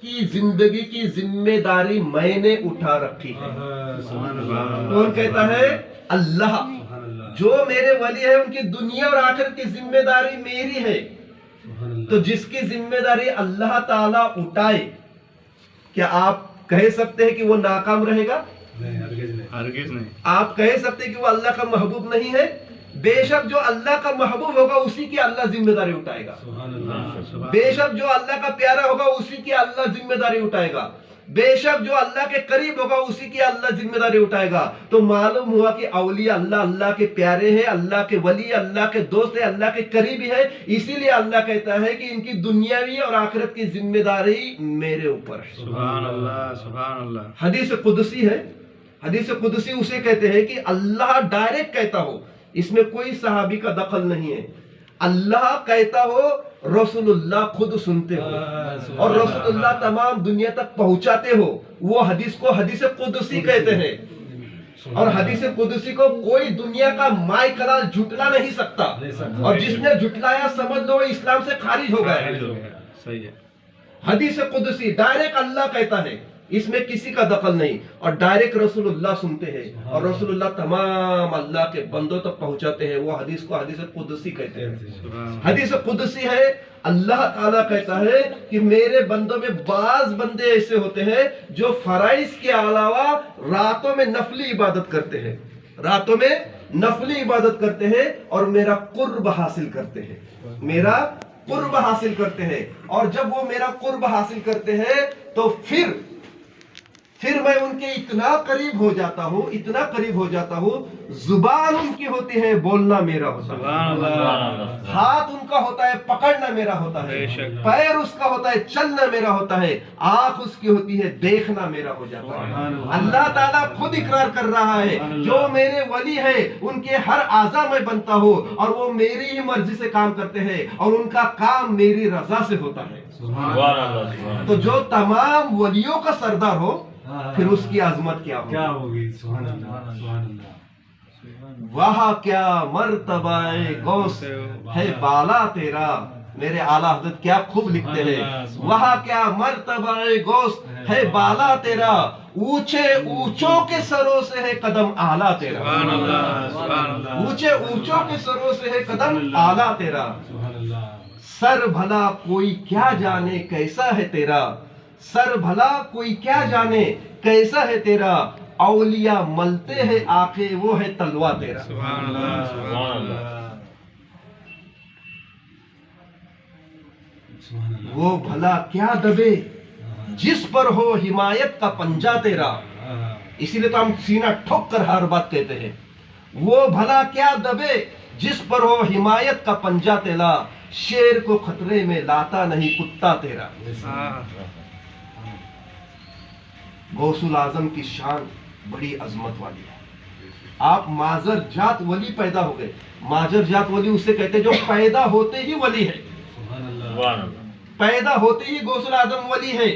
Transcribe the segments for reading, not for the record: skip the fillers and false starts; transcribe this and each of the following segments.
की जिंदगी की जिम्मेदारी मैंने उठा रखी है। कौन कहता है? अल्लाह। जो मेरे वली है उनकी दुनिया और आखिरत की जिम्मेदारी मेरी है। तो जिसकी जिम्मेदारी अल्लाह ताला उठाए, क्या आप कह सकते हैं कि वो नाकाम रहेगा? हरगिज नहीं। आप कह सकते हैं कि वो अल्लाह का महबूब नहीं है? बेशक जो अल्लाह का महबूब होगा उसी की अल्लाह जिम्मेदारी उठाएगा। बेशक जो अल्लाह का प्यारा होगा उसी की अल्लाह जिम्मेदारी उठाएगा। बेशक जो अल्लाह के करीब होगा उसी की अल्लाह जिम्मेदारी उठाएगा। तो मालूम हुआ कि औलिया अल्लाह के प्यारे हैं, अल्लाह के वली, अल्लाह के दोस्त है, अल्लाह के करीबी है। इसीलिए अल्लाह कहता है कि इनकी दुनियावी और आखिरत की जिम्मेदारी मेरे ऊपर है। सुभान अल्लाह, सुभान अल्लाह। हदीस कुदसी है। हदीस कुदसी उसे कहते हैं कि अल्लाह डायरेक्ट कहता हो, इसमें कोई सहाबी का दखल नहीं है। अल्लाह कहता हो, रसूलुल्लाह खुद सुनते हो और रसूलुल्लाह तमाम दुनिया तक पहुंचाते हो। वो हदीस को हदीस कुदसी कहते हैं। और हदीस कुदसी को कोई दुनिया का माय कलाल झुटला नहीं सकता। और जिसने झुटलाया समझ लो इस्लाम से खारिज हो गया। सही है। हदीस कुदसी डायरेक्ट अल्लाह कहता है, इसमें किसी का दखल नहीं। और डायरेक्ट रसूलुल्लाह सुनते हैं और रसूलुल्लाह तमाम अल्लाह के बंदों तक पहुंचाते हैं। वो हदीस को हदीस कुदसी कहते हैं। हदीस कुदसी है, अल्लाह ताला कहता है कि मेरे बंदों में बाज बंदे ऐसे होते हैं जो फराइज के अलावा रातों में नफली इबादत करते हैं, रातों में नफली इबादत करते हैं और मेरा कुर्ब हासिल करते हैं, मेरा कुर्ब हासिल करते हैं। और जब वो मेरा कुर्ब हासिल करते हैं तो फिर मैं उनके इतना करीब हो जाता हूँ, इतना करीब हो जाता हूँ, जुबान उनकी होती है, बोलना मेरा होता है, हाथ उनका होता है, पकड़ना मेरा होता है, पैर उसका होता है, चलना मेरा होता है, आंख उसकी होती है, देखना मेरा हो जाता है। अल्लाह ताला खुद इकरार कर रहा है, जो मेरे वली है उनके हर आज़ा में बनता हो और वो मेरी ही मर्जी से काम करते हैं और उनका काम मेरी रजा से होता है। तो जो तमाम वलियों का सरदार हो फिर उसकी आजमत क्या होगी? सुभान अल्लाह, सुभान अल्लाह। वहाँ क्या मर्तबाए गौस है बाला तेरा। मेरे आला हज़रत क्या खूब लिखते हैं, वहाँ क्या मर्तबाए गौस है बाला तेरा, ऊंचे ऊंचों के सरों से है कदम आला तेरा। ऊंचे ऊंचों के सरों से है कदम आला तेरा। सर भला कोई क्या जाने कैसा है तेरा, सर भला कोई क्या जाने कैसा है तेरा, औलिया मलते हैं आंखें वो है तलवा तेरा। सुभान अल्लाह, सुभान अल्लाह। वो भला क्या दबे जिस पर हो हिमायत का पंजा तेरा। इसीलिए तो हम सीना ठोक कर हर बात कहते हैं, वो भला क्या दबे जिस पर हो हिमायत का पंजा तेरा, शेर को खतरे में लाता नहीं कुत्ता तेरा। गौसुल आजम की शान बड़ी अजमत वाली है। आप माजर जात वली पैदा हो गए। माजर जात वली उसे कहते हैं जो पैदा होते ही वली है, पैदा होते ही गौसुल आजम वली है।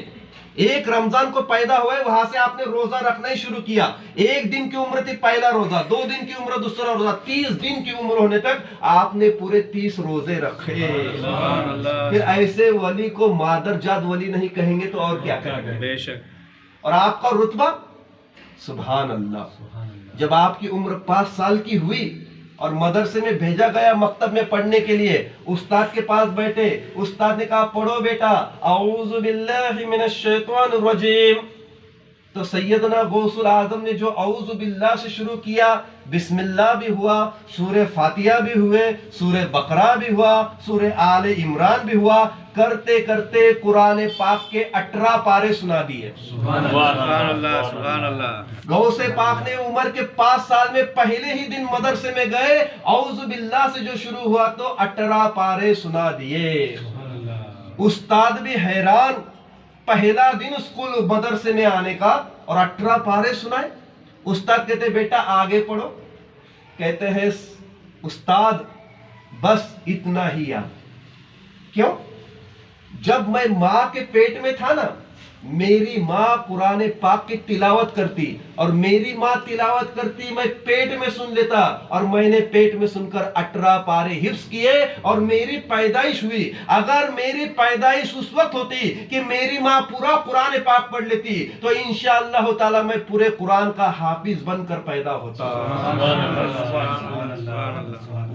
एक रमजान को पैदा हुए, वहां से आपने रोजा रखना ही शुरू किया। 1 दिन की उम्र थी पहला रोजा, 2 दिन की उम्र दूसरा रोजा, 30 दिन की उम्र होने तक आपने पूरे 30 रोजे रखे। फिर ऐसे वली को मादर जात वली नहीं कहेंगे तो और क्या कहेंगे? बेशक। और आपका रुतबा सुभान अल्लाह। जब आपकी उम्र 5 साल की हुई और मदरसे में भेजा गया मकतब में पढ़ने के लिए, उस्ताद के पास बैठे, उस्ताद ने कहा पढ़ो बेटा औज़ु बिल्लाहि मिनश शैतानिर रजीम। तो सैयदना गौसुल आजम ने जो औज़ु बिल्लाह से शुरू किया, बिस्मिल्लाह भी हुआ, सूरह फातिहा भी हुए, सूरह बकरा भी हुआ, सूरह आले इमरान भी हुआ, करते करते कुरान पाक के 18 पारे सुना दिए। सुभान अल्लाह, सुभान अल्लाह। गौसे पाक ने उम्र के 5 साल में पहले ही दिन मदरसे में गए, औज़ु बिल्लाह से जो शुरू हुआ तो 18 पारे सुना दिए। उस्ताद भी हैरान, पहला दिन स्कूल मदरसे में आने का और 18 पारे सुनाए। उस्ताद कहते बेटा आगे पढ़ो। कहते हैं उस्ताद बस इतना ही याद। क्यों? जब मैं माँ के पेट में था ना मेरी माँ कुरान पाक की तिलावत करती और मेरी माँ तिलावत करती, मैं पेट में सुन लेता और मैंने पेट में सुनकर 18 पारे हिफ्ज किए और मेरी पैदाइश हुई। अगर मेरी पैदाइश उस वक्त होती कि मेरी माँ पूरा कुरान पाक पढ़ लेती तो इंशाअल्लाह ताला मैं पूरे कुरान का हाफिज बनकर पैदा होता।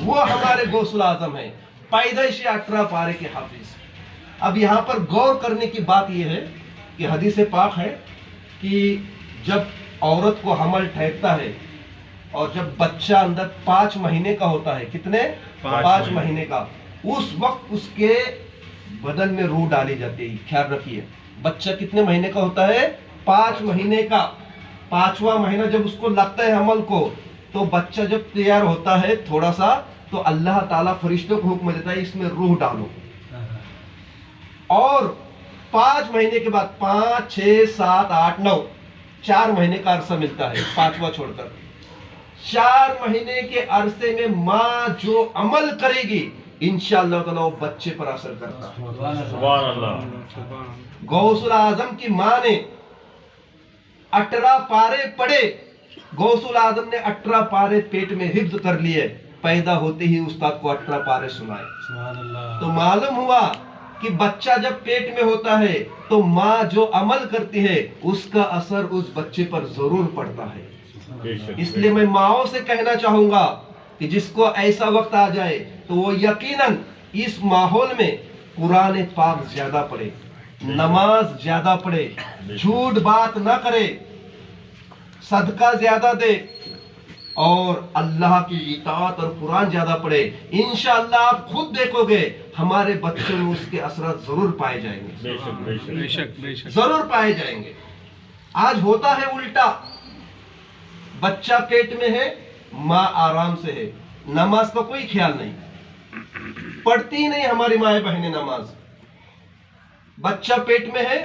वो हमारे गौसुल आजम है, पैदाइश 18 पारे के हाफिज। अब यहाँ पर गौर करने की बात यह है कि हदीस पाक है कि जब औरत को हमल ठहरता है और जब बच्चा अंदर 5 महीने का होता है, कितने 5 महीने का, उस वक्त उसके बदन में रूह डाली जाती है। ख्याल रखिए, बच्चा कितने महीने का होता है? 5 महीने का। 5वां महीना जब उसको लगता है हमल को, तो बच्चा जब तैयार होता है थोड़ा सा, तो अल्लाह ताला फरिश्तों को हुक्म देता है इसमें रूह डालो। और 5 महीने के बाद 5, 6, 7, 8, 9 4 महीने का अरसा मिलता है, 5वां छोड़कर। 4 महीने के अरसे में माँ जो अमल करेगी इंशाअल्लाह ताला वो बच्चे पर असर करता है। गौसुल आजम की माँ ने 18 पारे पढ़े, गौसुल आजम ने 18 पारे पेट में हिफ्ज कर लिए, पैदा होते ही उस्ताद को 18 पारे सुनाए। तो मालूम हुआ कि बच्चा जब पेट में होता है तो माँ जो अमल करती है उसका असर उस बच्चे पर जरूर पड़ता है। इसलिए मैं माओ से कहना चाहूंगा कि जिसको ऐसा वक्त आ जाए तो वो यकीनन इस माहौल में कुरान पाक ज्यादा पढ़े, नमाज ज्यादा पढ़े, झूठ बात ना करे, सदका ज्यादा दे और अल्लाह की इताअत और कुरान ज्यादा पढ़े। इंशाअल्लाह आप खुद देखोगे हमारे बच्चों में उसके असर जरूर पाए जाएंगे, बेशक जरूर पाए जाएंगे। आज होता है उल्टा, बच्चा पेट में है, माँ आराम से है, नमाज का कोई ख्याल नहीं, पढ़ती ही नहीं हमारी माएं बहनें नमाज। बच्चा पेट में है,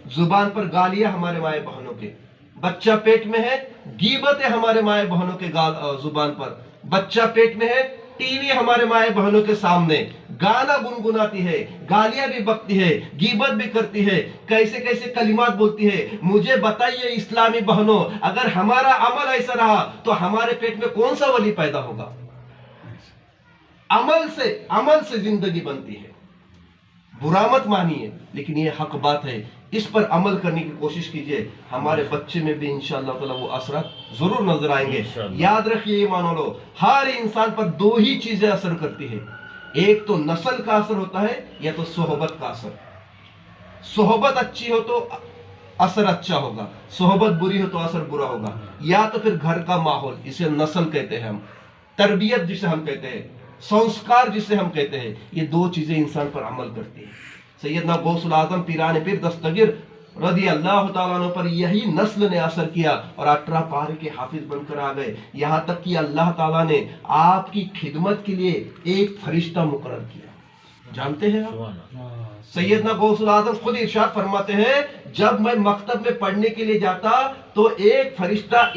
जुबान पर गालियां हमारे माएं बहनों के। बच्चा पेट में है, गीबत है हमारे माए बहनों के जुबान पर। बच्चा पेट में है, टीवी हमारे माए बहनों के सामने गाना गुनगुनाती है, गालियां भी बकती है, गीबत भी करती है, कैसे कैसे कलिमात बोलती है। मुझे बताइए इस्लामी बहनों, अगर हमारा अमल ऐसा रहा तो हमारे पेट में कौन सा वली पैदा होगा? अमल से जिंदगी बनती है। बुरा मत मानिए, लेकिन ये हक बात है, इस पर अमल करने की कोशिश कीजिए। हमारे बच्चे में भी इंशाअल्लाह ताला वो असर जरूर नजर आएंगे। याद रखिए मान लो, हर इंसान पर 2 ही चीजें असर करती है, एक तो नस्ल का असर होता है या तो सोहबत का असर। सोहबत अच्छी हो तो असर अच्छा होगा, सोहबत बुरी हो तो असर बुरा होगा। या तो फिर घर का माहौल, इसे नस्ल कहते हैं हम, तरबियत जिसे हम कहते हैं, संस्कार जिसे हम कहते हैं, ये 2 चीजें इंसान पर अमल करती है। सैयदना गौसुल आजम पीरान पीर दस्तगीर रदी अल्लाह ताला अन्हु पर यही नस्ल ने असर किया और 18 पारे के हाफिज बनकर आ गए। यहाँ तक कि अल्लाह ताला ने आपकी खिदमत के लिए एक फरिश्ता मुकर्रर किया। जानते हैं आप, सैयदना गौसुल आजम खुद इरशाद फरमाते हैं, जब मैं मकतब में पढ़ने के लिए जाता तो एक फरिश्ता